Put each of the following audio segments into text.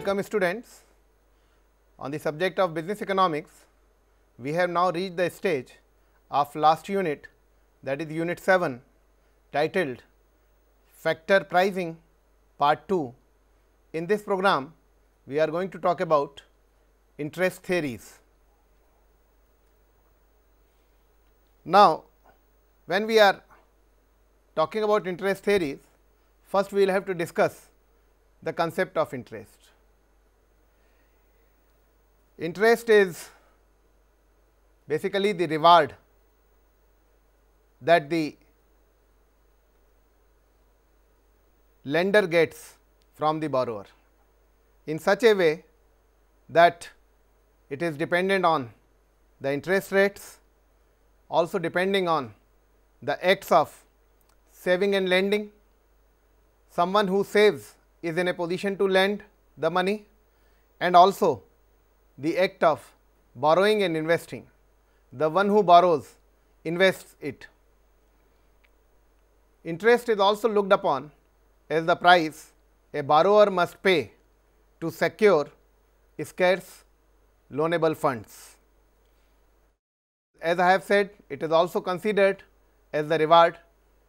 Welcome students. On the subject of business economics, we have now reached the stage of last unit, that is unit 7, titled Factor Pricing part 2. In this program, we are going to talk about interest theories. Now, when we are talking about interest theories, first we will have to discuss the concept of interest. Interest is basically the reward that the lender gets from the borrower in such a way that it is dependent on the interest rates, also depending on the acts of saving and lending. Someone who saves is in a position to lend the money, and also the act of borrowing and investing. The one who borrows invests it. Interest is also looked upon as the price a borrower must pay to secure scarce loanable funds. As I have said, it is also considered as the reward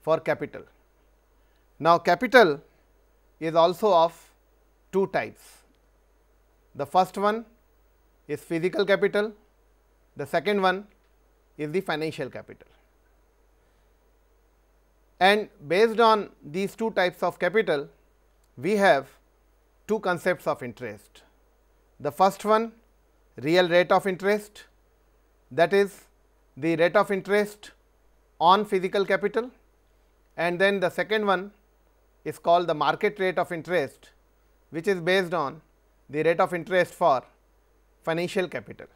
for capital. Now, capital is also of two types. The first one is physical capital, the second one is the financial capital. And based on these two types of capital, we have two concepts of interest. The first one, real rate of interest, that is the rate of interest on physical capital, and then the second one is called the market rate of interest, which is based on the rate of interest for financial capital.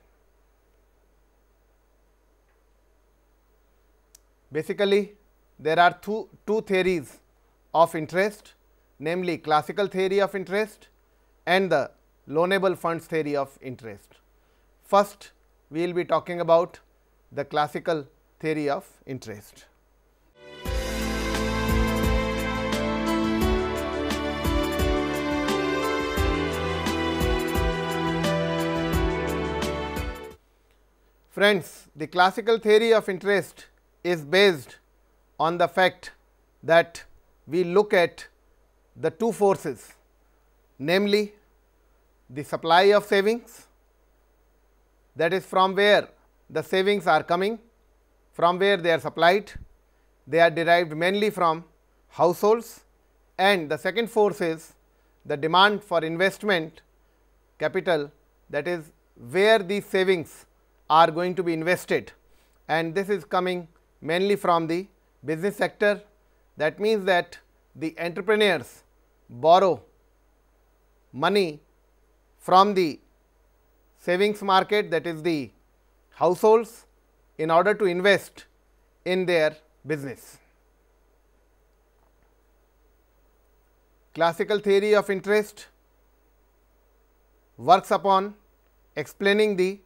Basically, there are two theories of interest, namely classical theory of interest and the loanable funds theory of interest. First, we will be talking about the classical theory of interest. Friends, the classical theory of interest is based on the fact that we look at the two forces, namely the supply of savings, that is from where the savings are coming, from where they are supplied. They are derived mainly from households, and the second force is the demand for investment capital, that is where these savings are going to be invested, and this is coming mainly from the business sector. That means that the entrepreneurs borrow money from the savings market, that is the households, in order to invest in their business. Classical theory of interest works upon explaining the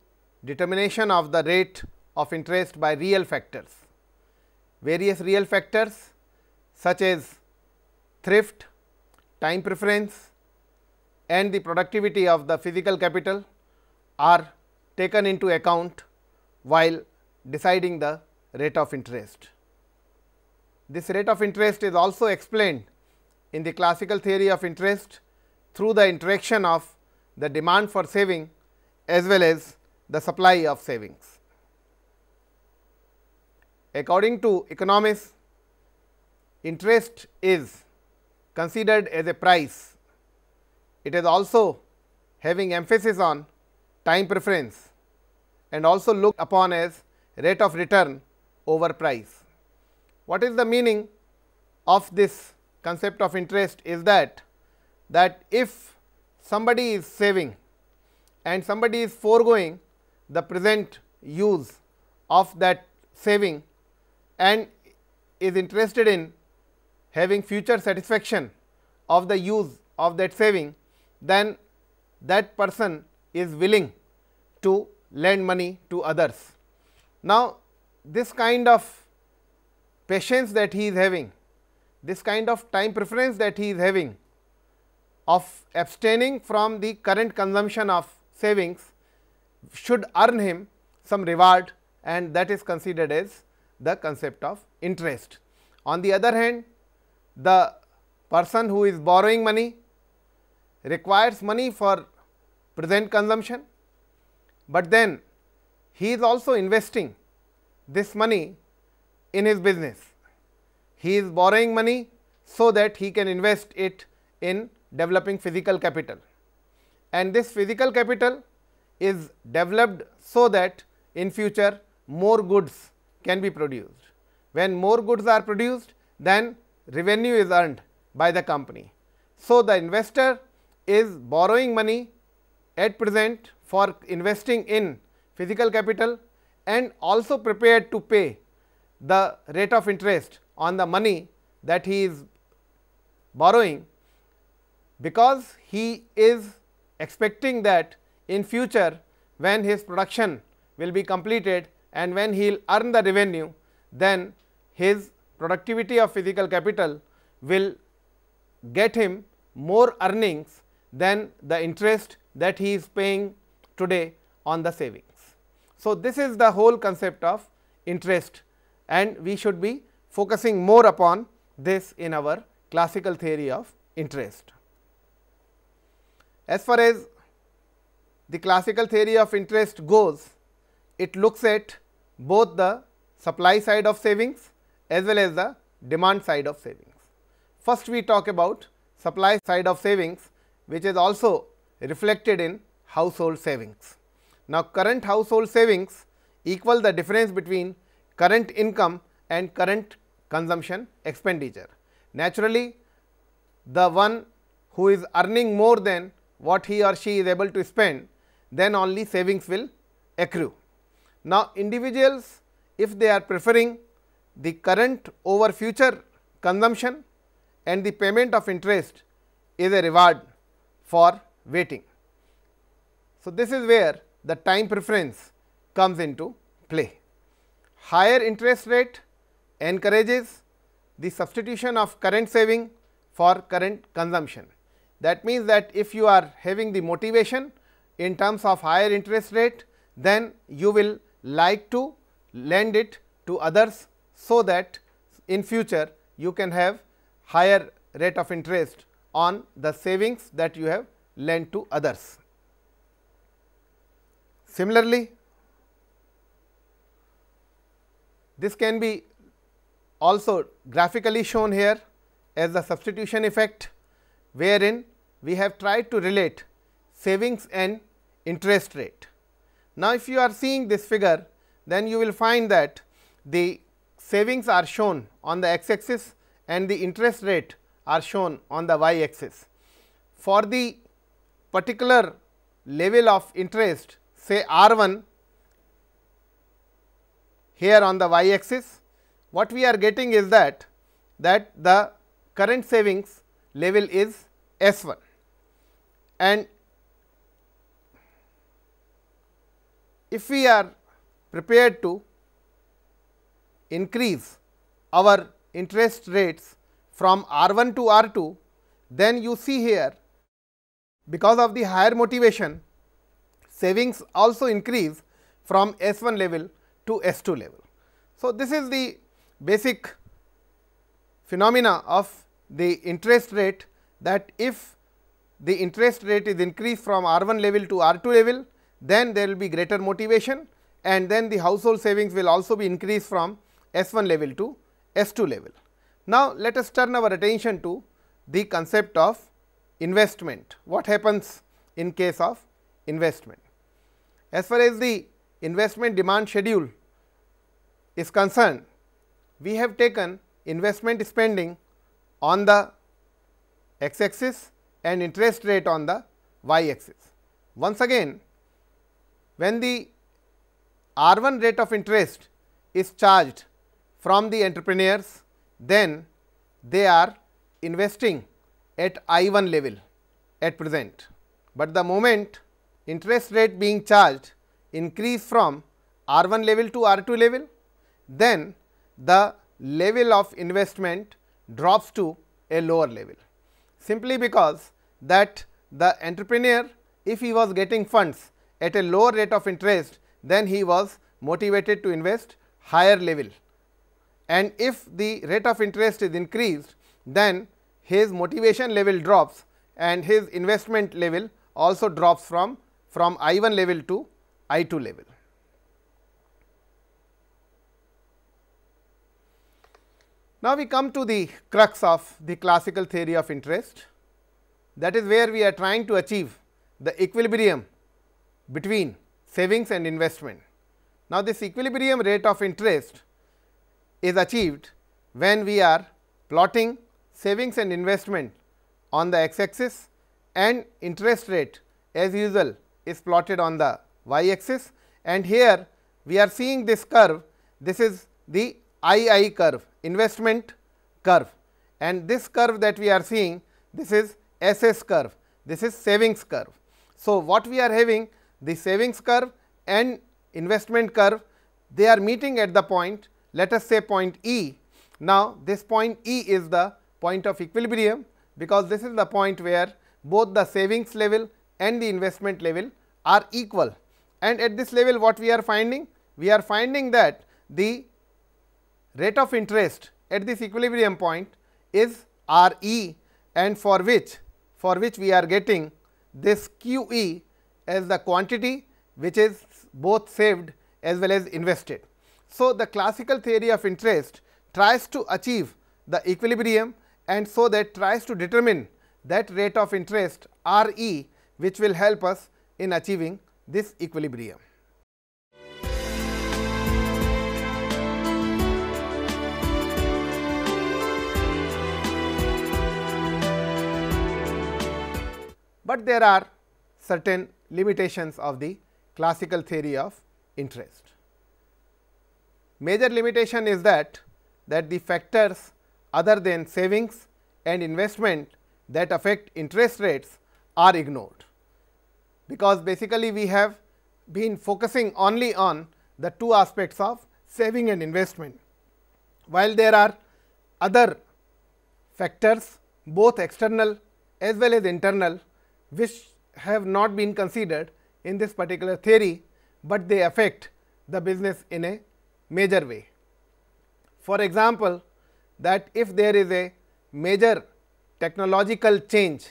determination of the rate of interest by real factors. Various real factors such as thrift, time preference and the productivity of the physical capital are taken into account while deciding the rate of interest. This rate of interest is also explained in the classical theory of interest through the interaction of the demand for saving as well as the supply of savings. According to economists, interest is considered as a price. It is also having emphasis on time preference and also looked upon as rate of return over price. What is the meaning of this concept of interest is that if somebody is saving and somebody is foregoing the present use of that saving and is interested in having future satisfaction of the use of that saving, then that person is willing to lend money to others. Now, this kind of patience that he is having, this kind of time preference that he is having, of abstaining from the current consumption of savings should earn him some reward, and that is considered as the concept of interest. On the other hand, the person who is borrowing money requires money for present consumption, but then he is also investing this money in his business. He is borrowing money so that he can invest it in developing physical capital, and this physical capital is developed so that in future more goods can be produced. When more goods are produced, then revenue is earned by the company. So, the investor is borrowing money at present for investing in physical capital and also prepared to pay the rate of interest on the money that he is borrowing, because he is expecting that in future when his production will be completed and when he will earn the revenue, then his productivity of physical capital will get him more earnings than the interest that he is paying today on the savings. So, this is the whole concept of interest, and we should be focusing more upon this in our classical theory of interest. As far as the classical theory of interest goes, it looks at both the supply side of savings as well as the demand side of savings. First, we talk about supply side of savings, which is also reflected in household savings. Now, current household savings equal the difference between current income and current consumption expenditure. Naturally, the one who is earning more than what he or she is able to spend, then only savings will accrue. Now, individuals, if they are preferring the current over future consumption, and the payment of interest is a reward for waiting. So, this is where the time preference comes into play. Higher interest rate encourages the substitution of current saving for current consumption. That means that if you are having the motivation in terms of higher interest rate, then you will like to lend it to others, so that in future you can have higher rate of interest on the savings that you have lent to others. Similarly, this can be also graphically shown here as the substitution effect, wherein we have tried to relate savings and interest rate. Now, if you are seeing this figure, then you will find that the savings are shown on the x axis and the interest rate are shown on the y axis. For the particular level of interest, say R1 here on the y axis, what we are getting is that the current savings level is S1, and if we are prepared to increase our interest rates from R1 to R2, then you see here, because of the higher motivation, savings also increase from S1 level to S2 level. So, this is the basic phenomena of the interest rate, that if the interest rate is increased from R1 level to R2 level, then there will be greater motivation, and then the household savings will also be increased from S1 level to S2 level. Now, let us turn our attention to the concept of investment. What happens in case of investment? As far as the investment demand schedule is concerned, we have taken investment spending on the x axis and interest rate on the y axis. Once again, when the R1 rate of interest is charged from the entrepreneurs, then they are investing at I1 level at present, but the moment interest rate being charged increase from R1 level to R2 level, then the level of investment drops to a lower level, simply because that the entrepreneur, if he was getting funds at a lower rate of interest, then he was motivated to invest higher level, and if the rate of interest is increased, then his motivation level drops and his investment level also drops from I1 level to I2 level. Now, we come to the crux of the classical theory of interest, that is where we are trying to achieve the equilibrium between savings and investment. Now, this equilibrium rate of interest is achieved when we are plotting savings and investment on the x axis and interest rate as usual is plotted on the y axis, and here we are seeing this curve. This is the II curve, investment curve, and this curve that we are seeing, this is SS curve, this is savings curve. So, what we are having, the savings curve and investment curve, they are meeting at the point, let us say point E. Now, this point E is the point of equilibrium, because this is the point where both the savings level and the investment level are equal, and at this level what we are finding? We are finding that the rate of interest at this equilibrium point is RE, and for which we are getting this QE as the quantity which is both saved as well as invested. So, the classical theory of interest tries to achieve the equilibrium, and so that tries to determine that rate of interest RE, which will help us in achieving this equilibrium. But there are certain limitations of the classical theory of interest. Major limitation is that the factors other than savings and investment that affect interest rates are ignored, because basically we have been focusing only on the two aspects of saving and investment, while there are other factors, both external as well as internal, which have not been considered in this particular theory, but they affect the business in a major way. For example, that if there is a major technological change,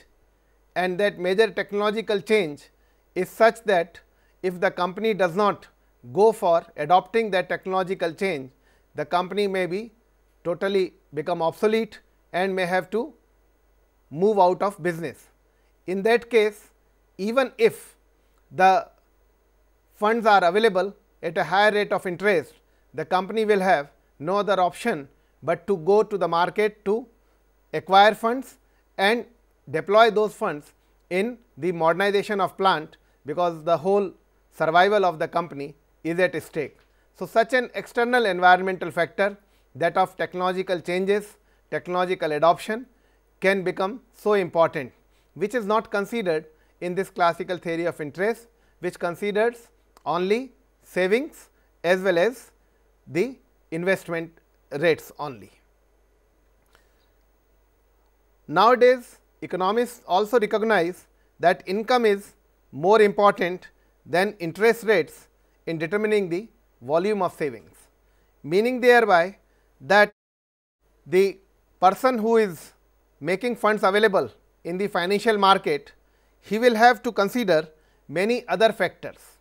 and that major technological change is such that if the company does not go for adopting that technological change, the company may be totally become obsolete and may have to move out of business. In that case, even if the funds are available at a higher rate of interest, the company will have no other option but to go to the market to acquire funds and deploy those funds in the modernization of plant, because the whole survival of the company is at stake. So, such an external environmental factor, that of technological changes, technological adoption, can become so important, which is not considered in this classical theory of interest, which considers only savings as well as the investment rates only. Nowadays, economists also recognize that income is more important than interest rates in determining the volume of savings, meaning thereby that the person who is making funds available in the financial market, he will have to consider many other factors,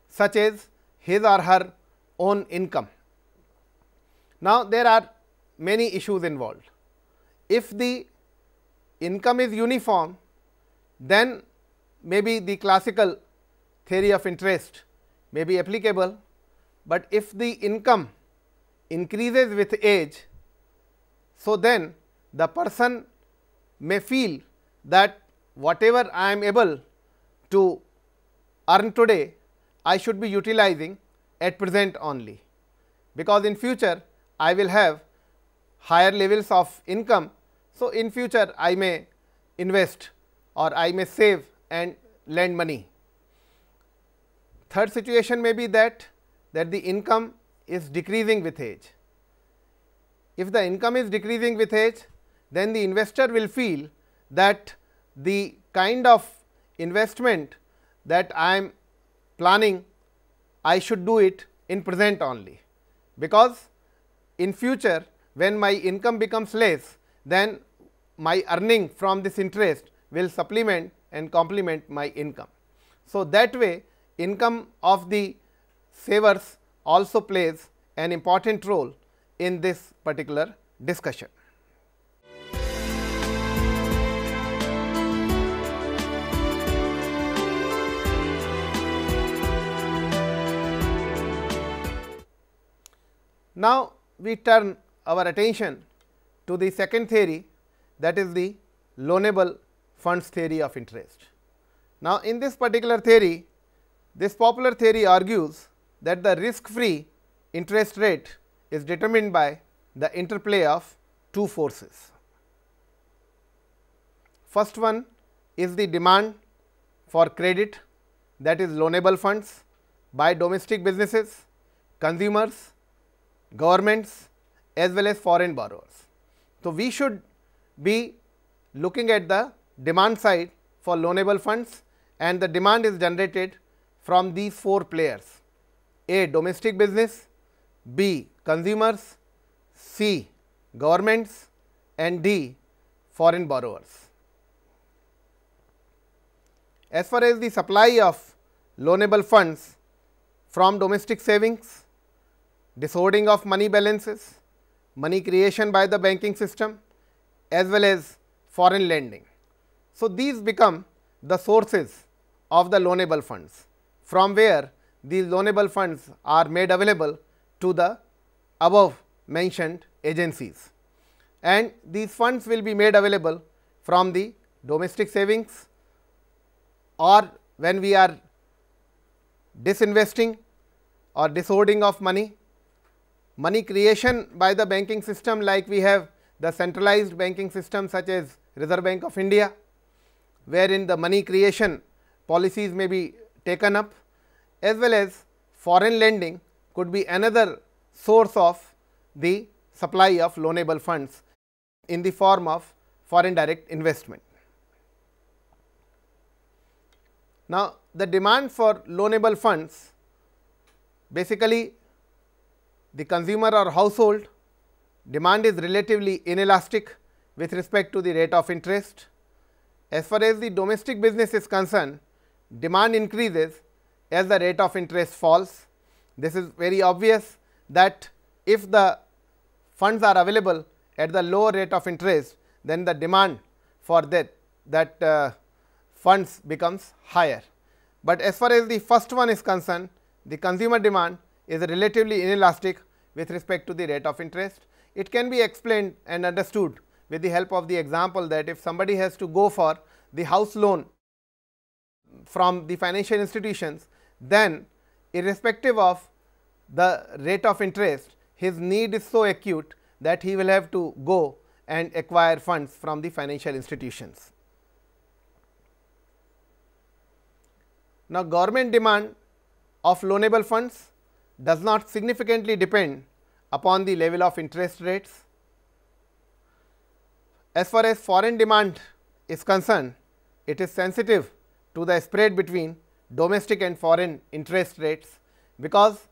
such as his or her own income. Now, there are many issues involved. If the income is uniform, then maybe the classical theory of interest may be applicable, but if the income increases with age, so then the person may feel that whatever I am able to earn today, I should be utilizing at present only, because in future I will have higher levels of income. So, in future I may invest or I may save and lend money. Third situation may be that the income is decreasing with age. If the income is decreasing with age, then the investor will feel that the kind of investment that I am planning, I should do it in present only, because in future when my income becomes less, then my earning from this interest will supplement and complement my income. So, that way income of the savers also plays an important role in this particular discussion. Now, we turn our attention to the second theory, that is the loanable funds theory of interest. Now, in this particular theory, this popular theory argues that the risk free interest rate is determined by the interplay of two forces. First one is the demand for credit, that is loanable funds by domestic businesses, consumers, governments as well as foreign borrowers. So, we should be looking at the demand side for loanable funds, and the demand is generated from these four players: A, domestic business, B, consumers, C, governments, and D, foreign borrowers. As far as the supply of loanable funds from domestic savings, dishoarding of money balances, money creation by the banking system as well as foreign lending. So, these become the sources of the loanable funds, from where these loanable funds are made available to the above mentioned agencies, and these funds will be made available from the domestic savings, or when we are disinvesting or dishoarding of money, money creation by the banking system, like we have the centralized banking system such as Reserve Bank of India, wherein the money creation policies may be taken up, as well as foreign lending could be another source of the supply of loanable funds in the form of foreign direct investment. Now, the demand for loanable funds, basically the consumer or household demand is relatively inelastic with respect to the rate of interest. As far as the domestic business is concerned, demand increases as the rate of interest falls. This is very obvious that if the funds are available at the lower rate of interest, then the demand for that funds becomes higher. But as far as the first one is concerned, the consumer demand is relatively inelastic with respect to the rate of interest. It can be explained and understood with the help of the example that if somebody has to go for the house loan from the financial institutions, then irrespective of the rate of interest, his need is so acute that he will have to go and acquire funds from the financial institutions. Now, government demand of loanable funds does not significantly depend upon the level of interest rates. As far as foreign demand is concerned, it is sensitive to the spread between domestic and foreign interest rates, because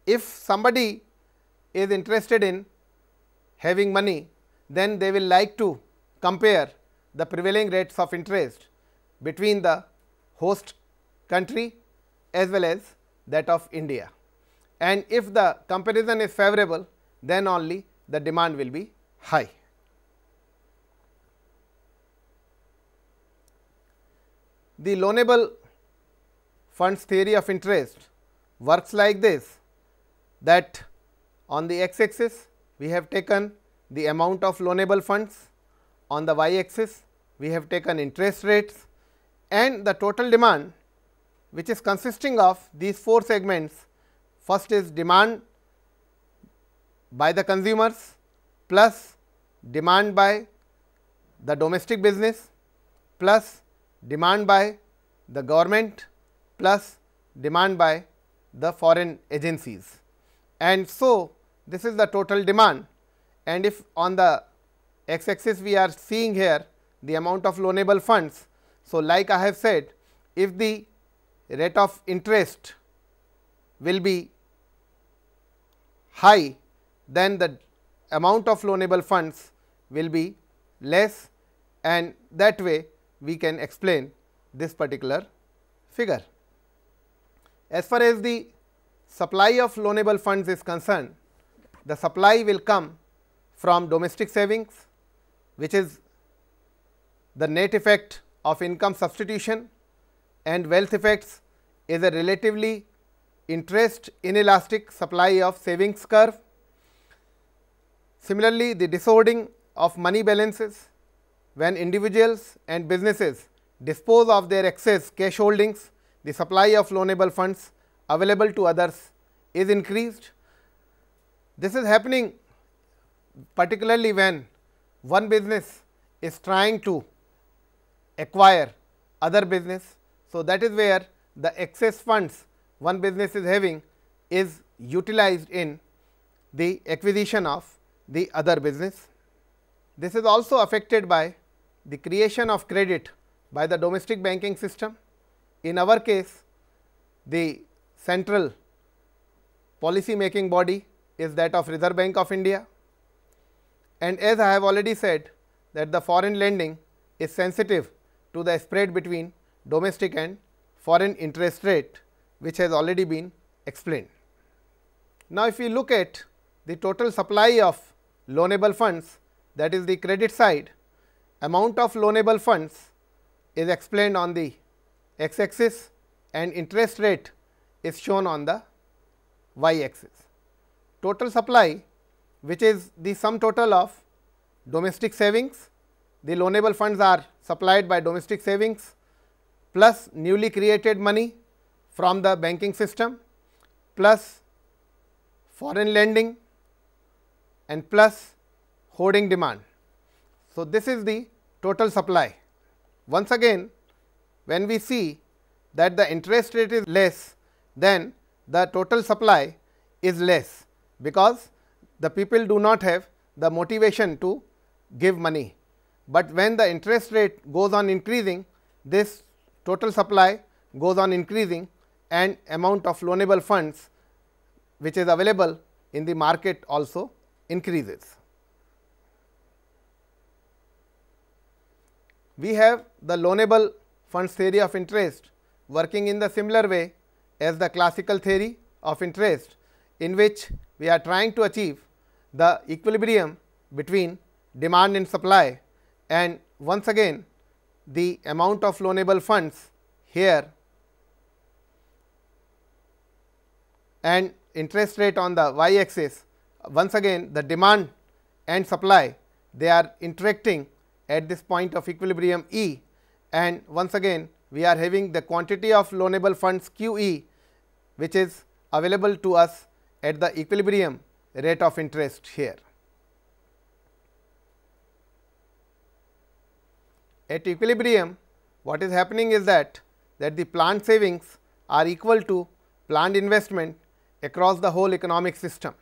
if somebody is interested in having money, then they will like to compare the prevailing rates of interest between the host country as well as that of India, and if the comparison is favorable, then only the demand will be high. The loanable funds theory of interest works like this, that on the x axis we have taken the amount of loanable funds, on the y axis we have taken interest rates, and the total demand, which is consisting of these four segments. First is demand by the consumers plus demand by the domestic business plus demand by the government plus demand by the foreign agencies. And so, this is the total demand, and if on the x axis we are seeing here the amount of loanable funds. So, like I have said, if the rate of interest will be high, then the amount of loanable funds will be less, and that way we can explain this particular figure. As far as the supply of loanable funds is concerned, the supply will come from domestic savings, which is the net effect of income substitution, and wealth effects is a relatively interest inelastic supply of savings curve. Similarly, the disorderly of money balances, when individuals and businesses dispose of their excess cash holdings, the supply of loanable funds available to others is increased. This is happening particularly when one business is trying to acquire other business. So, that is where the excess funds one business is having is utilized in the acquisition of the other business. This is also affected by the creation of credit by the domestic banking system. In our case, the central policy making body is that of Reserve Bank of India, and as I have already said that the foreign lending is sensitive to the spread between domestic and foreign interest rate, which has already been explained. Now, if we look at the total supply of loanable funds, that is the credit side, amount of loanable funds is explained on the x axis and interest rate is shown on the y axis. Total supply, which is the sum total of domestic savings, the loanable funds are supplied by domestic savings plus newly created money from the banking system plus foreign lending and plus hoarding demand. So, this is the total supply. Once again, when we see that the interest rate is less, then the total supply is less, because the people do not have the motivation to give money. But when the interest rate goes on increasing, this total supply goes on increasing and amount of loanable funds which is available in the market also increases. We have the loanable funds theory of interest working in the similar way as the classical theory of interest, in which we are trying to achieve the equilibrium between demand and supply, and once again the amount of loanable funds here and interest rate on the y axis, once again the demand and supply, they are interacting at this point of equilibrium E, and once again we are having the quantity of loanable funds Q E, which is available to us at the equilibrium rate of interest here. At equilibrium, what is happening is that the planned savings are equal to planned investment across the whole economic system.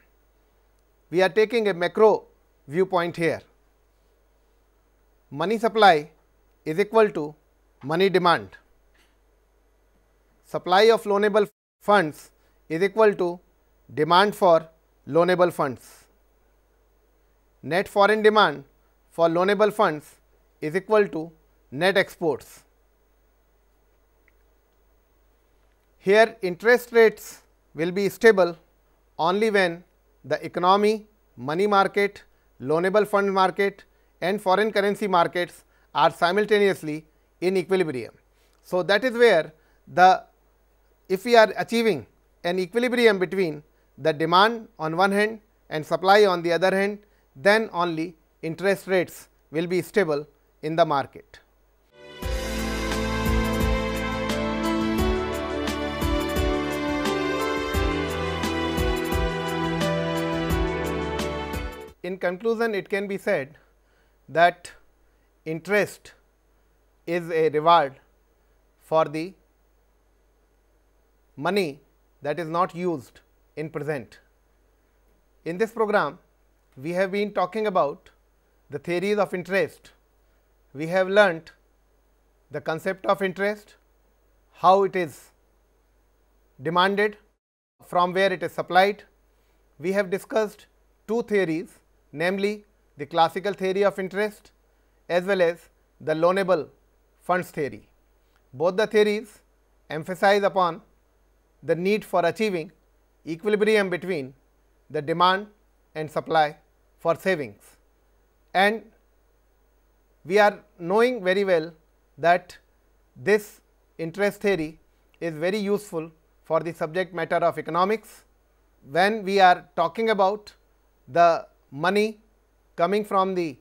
We are taking a macro viewpoint here. Money supply is equal to money demand. Supply of loanable funds is equal to demand for loanable funds. Net foreign demand for loanable funds is equal to net exports. Here interest rates will be stable only when the economy, money market, loanable fund market and foreign currency markets are simultaneously in equilibrium. So, that is where if we are achieving an equilibrium between the demand on one hand and supply on the other hand, then only interest rates will be stable in the market. In conclusion, it can be said that interest is a reward for the money that is not used in present. In this program, we have been talking about the theories of interest. We have learnt the concept of interest, how it is demanded, from where it is supplied. We have discussed two theories, namely the classical theory of interest as well as the loanable funds theory. Both the theories emphasize upon the need for achieving equilibrium between the demand and supply for savings, and we are knowing very well that this interest theory is very useful for the subject matter of economics. When we are talking about the money coming from the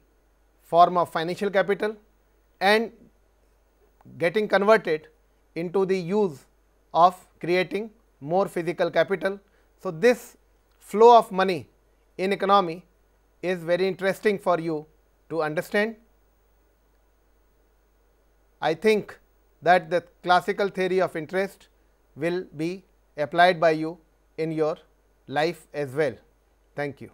form of financial capital and getting converted into the use of creating more physical capital. So, this flow of money in economy is very interesting for you to understand. I think that the classical theory of interest will be applied by you in your life as well. Thank you.